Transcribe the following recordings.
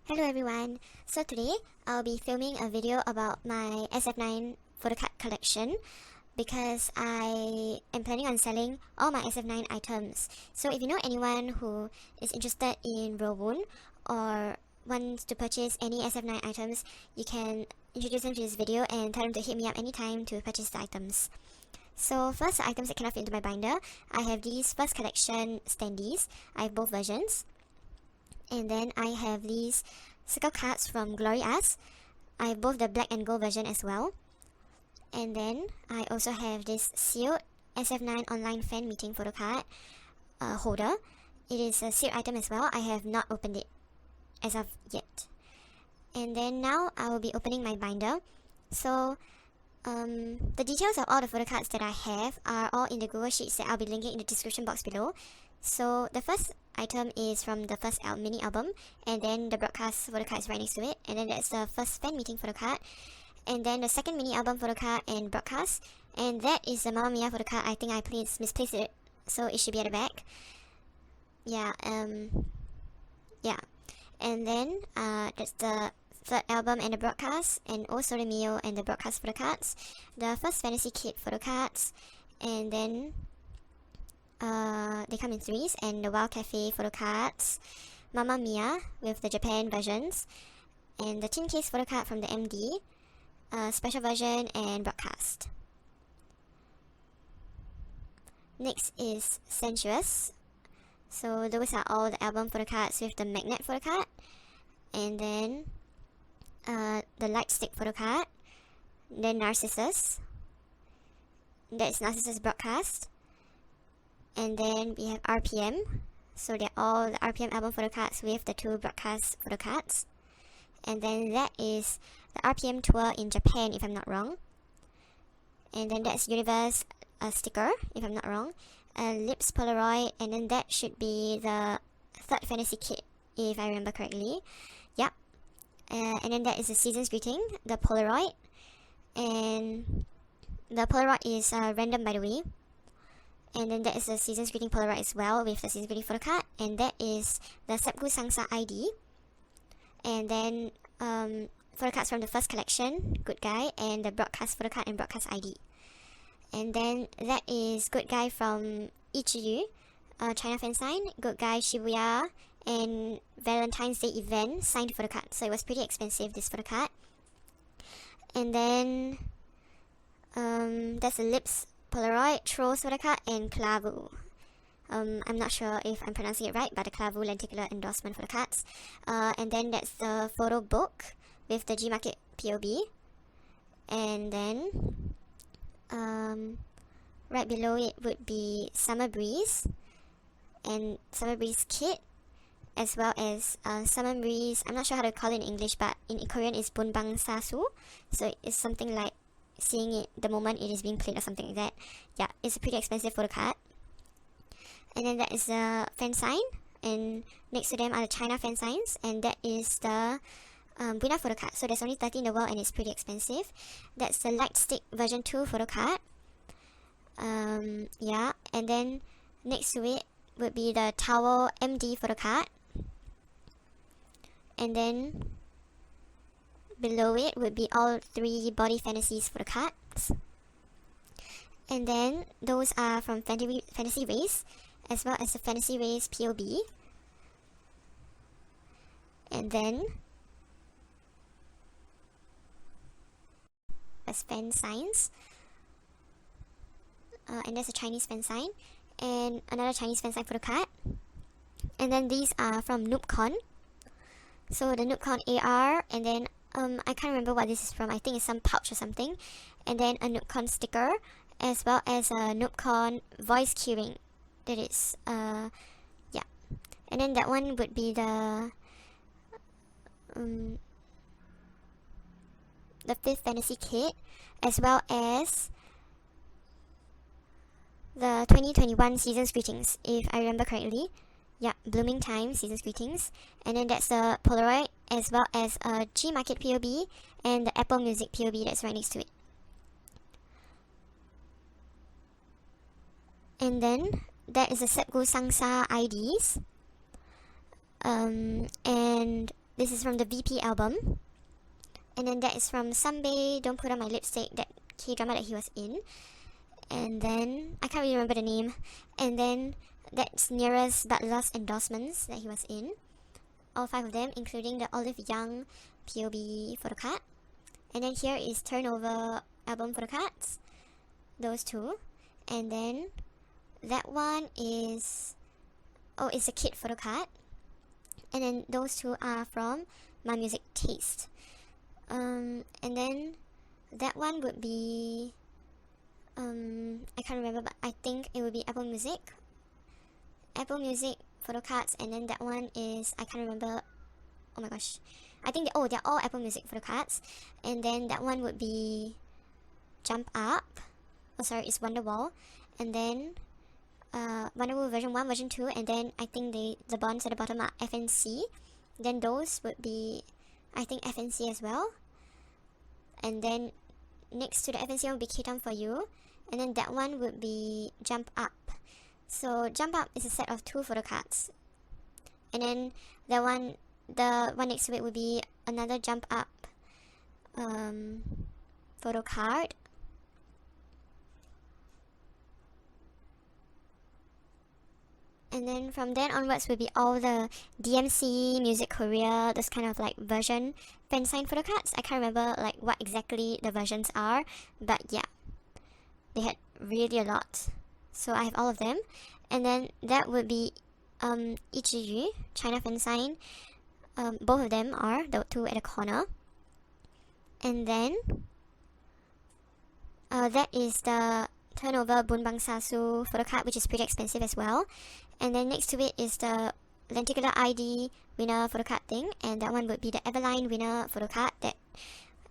Hello everyone, so today I'll be filming a video about my sf9 photocard collection because I am planning on selling all my sf9 items. So if you know anyone who is interested in rowoon or wants to purchase any sf9 items, you can introduce them to this video and tell them to hit me up anytime to purchase the items. So first, the items that cannot fit into my binder, I have these first collection standees. I have both versions. And then I have these circle cards from Glory Us. I have both the black and gold version as well. And then I also have this sealed SF9 online fan meeting photo card holder. It is a sealed item as well. I have not opened it as of yet. And then now I will be opening my binder. So the details of all the photo cards that I have are all in the Google Sheets that I'll be linking in the description box below. So the first item is from the first mini album, and then the broadcast photo card is right next to it, and then that's the first fan meeting photo card, and then the second mini album photo card and broadcast, and that is the Mamma Mia photo card. I think I misplaced it, so it should be at the back. Yeah, and then that's the third album and the broadcast, and also the Mio and the broadcast photo cards, the first fantasy kit photo cards, and then they come in threes, and the Wild Cafe photo cards, Mamma Mia with the Japan versions, and the tin case photo card from the MD, special version and broadcast. Next is Sensuous. So those are all the album photo cards with the magnet photo card, and then the light stick photo card, then Narcissus, that's Narcissus broadcast. And then we have RPM, so they're all the RPM album photo cards with the two broadcast photo cards. And then that is the RPM tour in Japan, if I'm not wrong. And then that's Universe sticker, if I'm not wrong. Lips Polaroid, and then that should be the third fantasy kit, if I remember correctly. Yep. And then that is the Season's Greeting, the Polaroid. And the Polaroid is random, by the way. And then that is the Season's Greeting Polaroid as well, with the Season's Greeting photo card. And that is the Sepgu Sangsa ID. And then photo cards from the first collection, Good Guy, and the broadcast photo card and broadcast ID. And then that is Good Guy from Ichiyu, China fan sign, Good Guy Shibuya, and Valentine's Day event signed photo card. So it was pretty expensive, this photo card. And then that's the Lips Polaroid, Trolls photo card, and Klavu. I'm not sure if I'm pronouncing it right, but the Klavu lenticular endorsement photo cards. And then that's the photo book with the G Market POB. And then right below it would be Summer Breeze and Summer Breeze kit, as well as Summer Breeze, I'm not sure how to call it in English, but in Korean it's Bunbang Sasu. So it's something like seeing it the moment it is being played or something like that. Yeah, it's a pretty expensive photo card. And then that is the fan sign, and next to them are the China fan signs, and that is the Buena photo card. So there's only 30 in the world and it's pretty expensive. That's the Light Stick version 2 photo card. Yeah, and then next to it would be the Towel MD photo card. And then below it would be all three Body Fantasies photo cards. And then those are from Fantasy Race, as well as the Fantasy Race POB. And then as fan signs. And there's a Chinese fan sign, and another Chinese fan sign photo card. And then these are from NoobCon. So the NoobCon AR, and then I can't remember what this is from. I think it's some pouch or something. And then a NoobCon sticker, as well as a NoobCon voice keyring. That is, yeah. And then that one would be the fifth fantasy kit, as well as the 2021 Season's Greetings, if I remember correctly. Yeah, Blooming Time Season's Greetings. And then that's the Polaroid, as well as a G Market POB and the Apple Music POB that's right next to it. And then that is the Sepgu Sangsa IDs. And this is from the VP album. And then that is from Sunbae, Don't Put On My Lipstick, that K-drama that he was in. And then, I can't really remember the name. And then, that's Nearest But Lost Endorsements that he was in. All 5 of them, including the Olive Young POB photocard. And then here is Turnover album photocards. Those 2. And then, that one is... oh, it's a kid photocard. And then those 2 are from My Music Taste. And then that one would be I can't remember, but I think it would be Apple Music photocards. And then that one is, I can't remember, oh my gosh, I think they're all Apple Music photocards. And then that one would be Jump Up, oh sorry, it's Wonderwall. And then Wonderwall version 1, version 2, and then I think the bonds at the bottom are FNC. Then those would be, I think, FNC as well. And then next to the FNC one would be K-Town For You. And then that one would be Jump Up. So Jump Up is a set of 2 photocards. And then the one next to it would be another Jump Up photocard. And then from then onwards will be all the DMC, Music Korea, this kind of like version fan sign photocards. I can't remember like what exactly the versions are, but yeah, they had really a lot. So I have all of them. And then that would be Ichiyu, China fan sign. Both of them are, the 2 at the corner. And then that is the Turnover Bunbang Sasu photocard, which is pretty expensive as well. And then next to it is the Lenticular ID winner photocard thing, and that one would be the Everline winner photocard. That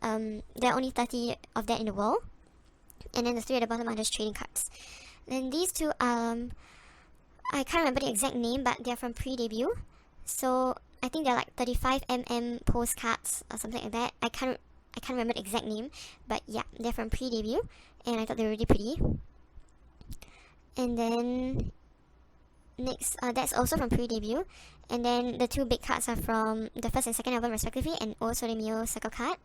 there are only 30 of that in the world. And then the 3 at the bottom are just trading cards. Then these 2 I can't remember the exact name, but they're from pre-debut. So I think they're like 35mm postcards or something like that. I can't remember the exact name, but yeah, they're from pre-debut, and I thought they were really pretty. And then next, that's also from pre-debut. And then the 2 big cards are from the first and second album respectively, and also the Mio circle card.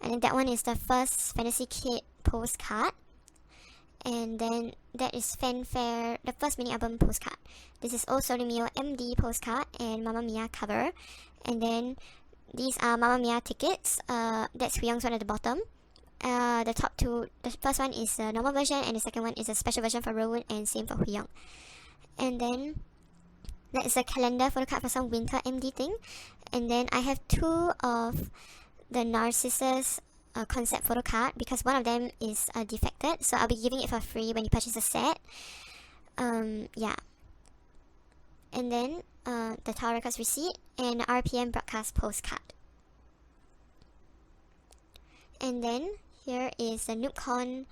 And then that one is the first Fantasy Kid postcard. And then that is Fanfare, the first mini album postcard. This is also the Mio MD postcard and Mamma Mia cover. And then these are Mamma Mia tickets. That's Hwiyoung's one at the bottom. The top 2, the first one is the normal version, and the second one is a special version for rowoon, and same for Hwiyoung. And then that is a calendar photocard for some winter MD thing. And then I have 2 of the Narcissus concept photocard, because one of them is defected, so I'll be giving it for free when you purchase a set. Yeah. And then the Tower Records receipt and RPM broadcast postcard. And then here is the NoobCon,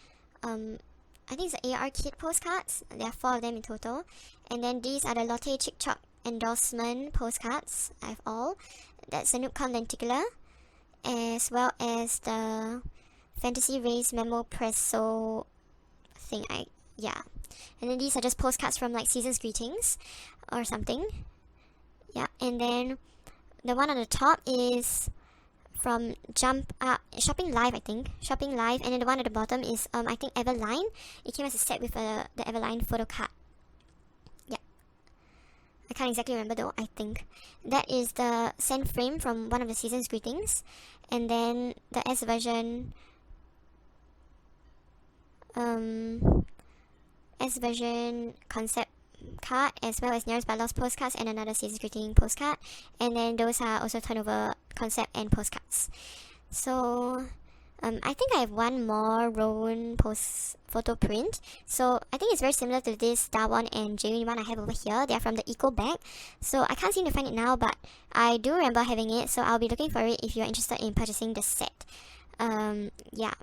I think it's the AR kit postcards. There are 4 of them in total. And then these are the Lotte Chick Chok endorsement postcards. I have all. That's the NoobCon lenticular, as well as the Fantasy Race Memo Presso thing. Yeah. And then these are just postcards from like Season's Greetings or something. Yeah. And then the one on the top is from Jump Up, Shopping Live, I think. Shopping Live. And then the one at the bottom is, I think, Everline. It came as a set with the Everline photo card. Yeah. I can't exactly remember though, I think. That is the send frame from one of the Season's Greetings. And then the S version... S version concept card, as well as Nearest But Lost postcards and another Season's Greeting postcard. And then those are also turnover concept and postcards. So I think I have one more rowoon post photo print. So I think it's very similar to this Dawon and Jaeyoon one I have over here. They are from the Eco bag. So I can't seem to find it now, but I do remember having it, so I'll be looking for it if you're interested in purchasing the set. Yeah,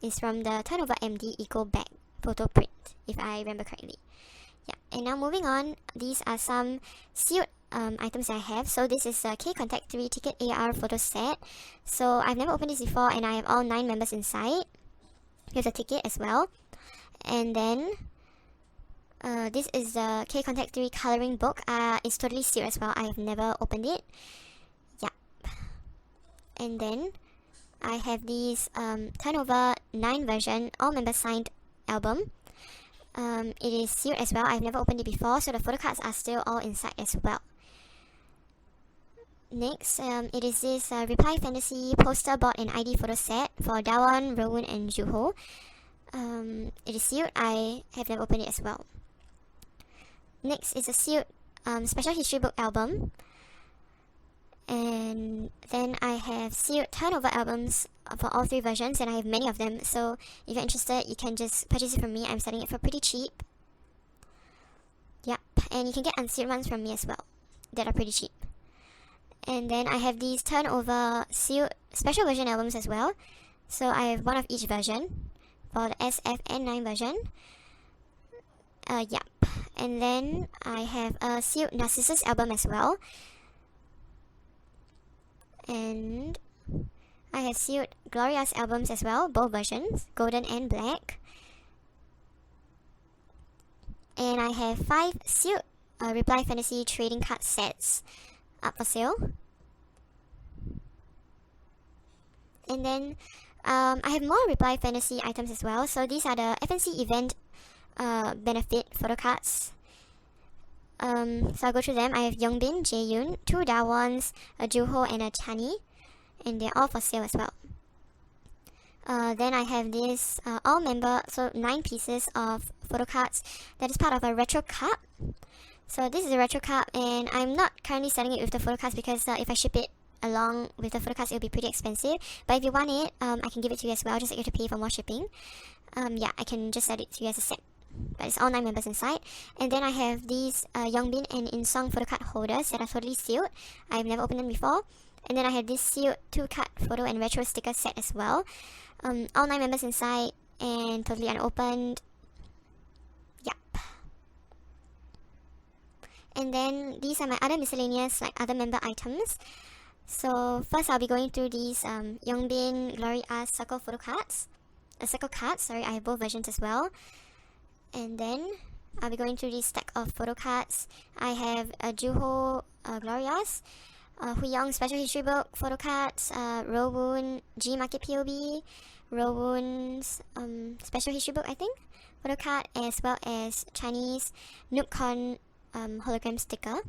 it's from the Turnover MD Eco bag photo print, if I remember correctly. Yeah, and now moving on, these are some sealed items I have. So this is a K Contact 3 Ticket AR photo set. So I've never opened this before, and I have all 9 members inside. Here's a ticket as well. And then this is the K Contact 3 coloring book. It's totally sealed as well. I have never opened it. Yeah. And then I have these turnover 9 version, all members signed album. It is sealed as well. I've never opened it before, so the photo cards are still all inside as well. Next, it is this Reply Fantasy poster board and ID photo set for Dawon, Rowoon, and Zuho. It is sealed. I have never opened it as well. Next is a sealed special history book album. And then I have sealed turnover albums for all 3 versions, and I have many of them. So if you're interested, you can just purchase it from me. I'm selling it for pretty cheap. Yep, and you can get unsealed ones from me as well that are pretty cheap. And then I have these turnover sealed special version albums as well. So I have one of each version for the sf9 version. Yep. And then I have a sealed Narcissus album as well. And I have sealed Gloria's albums as well, both versions, golden and black. And I have 5 sealed Reply Fantasy trading card sets up for sale. And then I have more Reply Fantasy items as well. So these are the FNC event benefit photo cards. So I'll go through them. I have Youngbin, Jaeyoon, 2 dawons, a juho, and a chani, and they're all for sale as well. Then I have this all member, so 9 pieces of photo cards that is part of a retro cup. So this is a retro cup, and I'm not currently selling it with the photo cards because if I ship it along with the photo cards, it'll be pretty expensive. But if you want it, I can give it to you as well, just like you have to pay for more shipping. Yeah, I can just sell it to you as a set. But it's all 9 members inside. And then I have these youngbin and inseong photo card holders that are totally sealed. I've never opened them before. And then I have this sealed 2-card photo and retro sticker set as well. All 9 members inside and totally unopened. Yep. And then these are my other miscellaneous, like other member items. So first I'll be going through these Youngbin Glory Us circle photo cards. Circle cards, sorry, I have both versions as well. And then I'll be going through this stack of photo cards. I have a Juho Glorious, hwiyoung special history book photo cards, rowoon G Market POB, rowoon's special history book, I think, photo card, as well as Chinese Nookcon hologram sticker.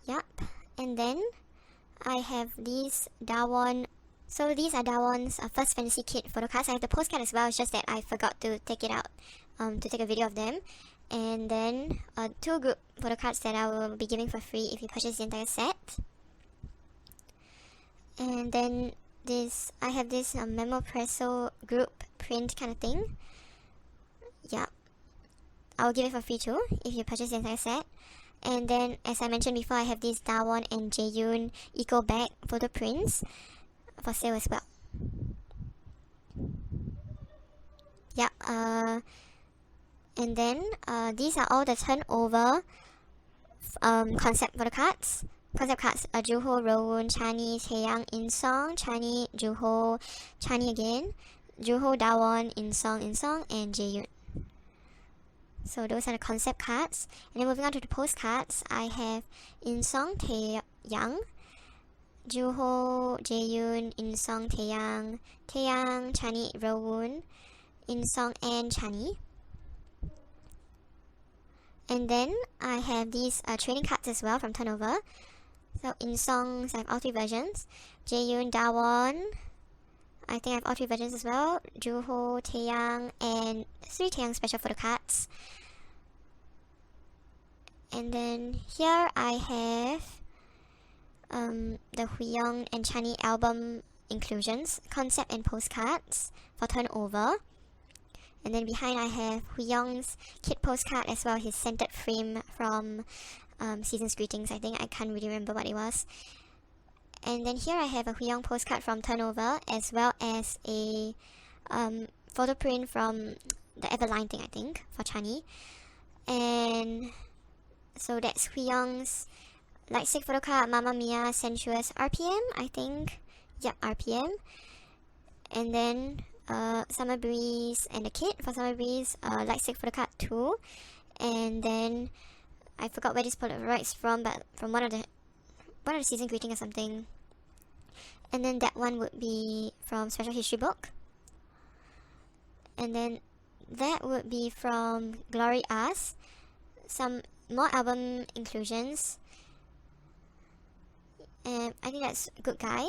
Yep. And then I have these Dawon. So these are Dawon's first fantasy kit photo cards. I have the postcard as well, it's just that I forgot to take it out to take a video of them. And then 2 group photo cards that I will be giving for free if you purchase the entire set. And then this, I have this Memo Presso group print kind of thing. Yeah, I'll give it for free too if you purchase the entire set. And then, as I mentioned before, I have these Dawon and Jaeyoon eco bag photo prints for sale as well. Yep. And then these are all the turnover concept photo cards. Concept cards: Juho, Rowoon, Chani, Taeyang, Inseong, Chani, Juho, Chani again, Juho, Dawon, Inseong, and Jaeyoon. So those are the concept cards. And then moving on to the postcards, I have Inseong, Taeyang, Juho, Jaeyoon, Inseong, Taeyang, Chani, Rowoon, Inseong, and Chani. And then I have these trading cards as well from Turnover. So Inseong, I have all 3 versions. Jaeyoon, Dawon, I think I have all 3 versions as well. Juho, Taeyang, and 3 Taeyang special photo cards. And then here I have the hwiyoung and Chani album inclusions, concept and postcards for Turnover. And then behind I have hwiyoung's kit postcard as well, his scented frame from Season's Greetings, I think. I can't really remember what it was. And then here I have a hwiyoung postcard from Turnover, as well as a photo print from the Everline thing, I think, for Chani. And so that's hwiyoung's lightstick photo card, Mamma Mia, Sensuous, RPM, I think. Yep, RPM. And then Summer Breeze and the kit for Summer Breeze, lightstick photo card 2. And then I forgot where this Polaroid's from, but from one of the Season Greeting or something. and then that one would be from Special History Book, and then that would be from Glory Us. Some more album inclusions, and I think that's Good Guy.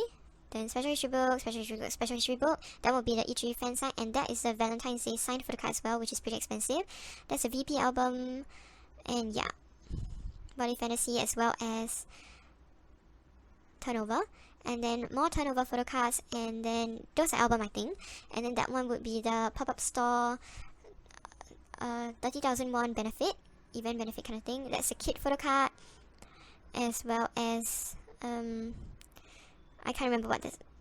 Then Special History Book, Special History Book, Special History Book. That will be the Ichiyu fan sign, and that is the Valentine's Day signed photocard as well, which is pretty expensive. That's a VP album, and yeah, Body Fantasy as well as Turnover. And then more Turnover photocards, and then those are album I think. And then that one would be the pop-up store 30,000 won benefit, event benefit kind of thing. That's a kid photocard, as well as I can't remember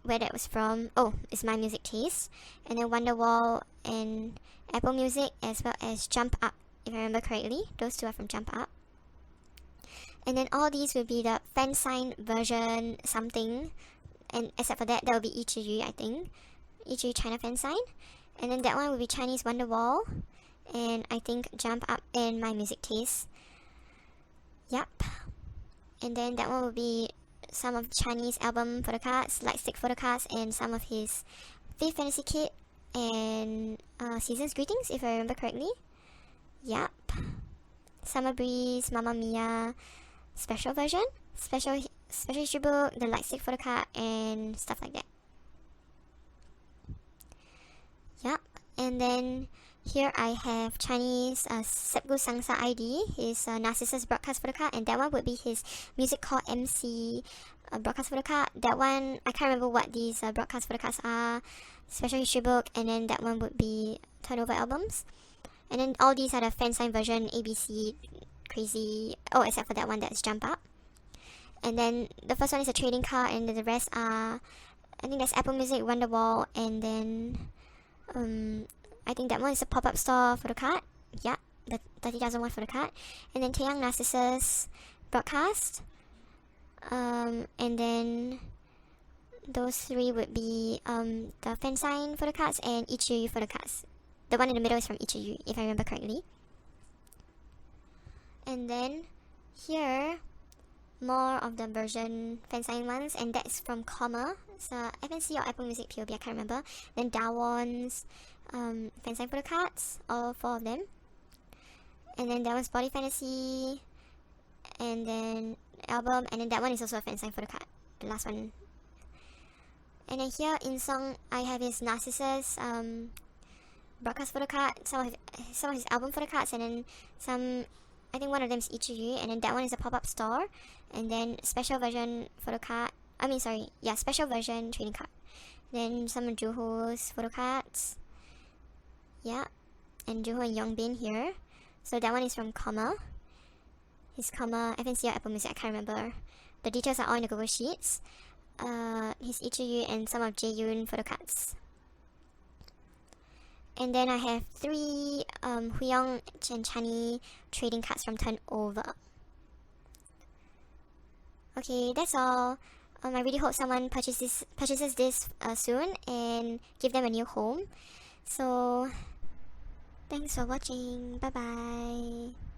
where that was from. Oh, it's My Music Taste. And then Wonderwall and Apple Music, as well as Jump Up, if I remember correctly. Those two are from Jump Up. And then all these will be the fan sign version something, and except for that, will be Ichiyu, I think. Ichiyu China fan sign. And then that one will be Chinese Wonderwall, and I think Jump Up and My Music Taste. Yup. And then that one will be some of Chinese album photocards, light stick photocards, and some of his 5th Fantasy Kit and Season's Greetings, if I remember correctly. Yup. Summer Breeze, Mamma Mia, special version, special history book, the light stick photocard, and stuff like that. Yup. And then here I have Chinese Sepgu Sangsa ID, his Narcissus broadcast photocard, and that one would be his Music Call MC broadcast photocard. That one, I can't remember what these broadcast photocards are. Special history book, and then that one would be Turnover albums. And then all these are the fan sign version, ABC, Crazy, oh, except for that one that's Jump Up. And then the first one is a trading card, and then the rest are, I think that's Apple Music, Wonderwall, and then I think that one is a pop-up store photocard. Yeah, the 30,000 won photocard. And then Taeyang Narcissus broadcast. And then those three would be the fan sign photocards and Ichiyu photocards. The one in the middle is from Ichiyu, if I remember correctly. And then here, more of the version fan sign ones, and that's from Comma. It's FNC or Apple Music POB, I can't remember. Then Dawon's fan sign photocards, all 4 of them. And then that one's Body Fantasy, and then album, and then that one is also a fan sign photocard, the last one. And then here inseong, I have his Narcissus broadcast photocard, some of his album photocards, and then some, I think one of them is Ichiyu, and then that one is a pop-up store, and then special version photocard, special version trading card. Then some of Juho's photocards, yeah, and Zuho and Youngbin here. So that one is from Comma, his Comma, FNC or Apple Music, I can't remember. The details are all in the Google Sheets. His Ichiyu and some of Jaeyoon photocards. And then I have 3 hwiyoung and chani trading cards from Turnover. Okay, that's all. I really hope someone purchases this soon and give them a new home. So, thanks for watching. Bye bye.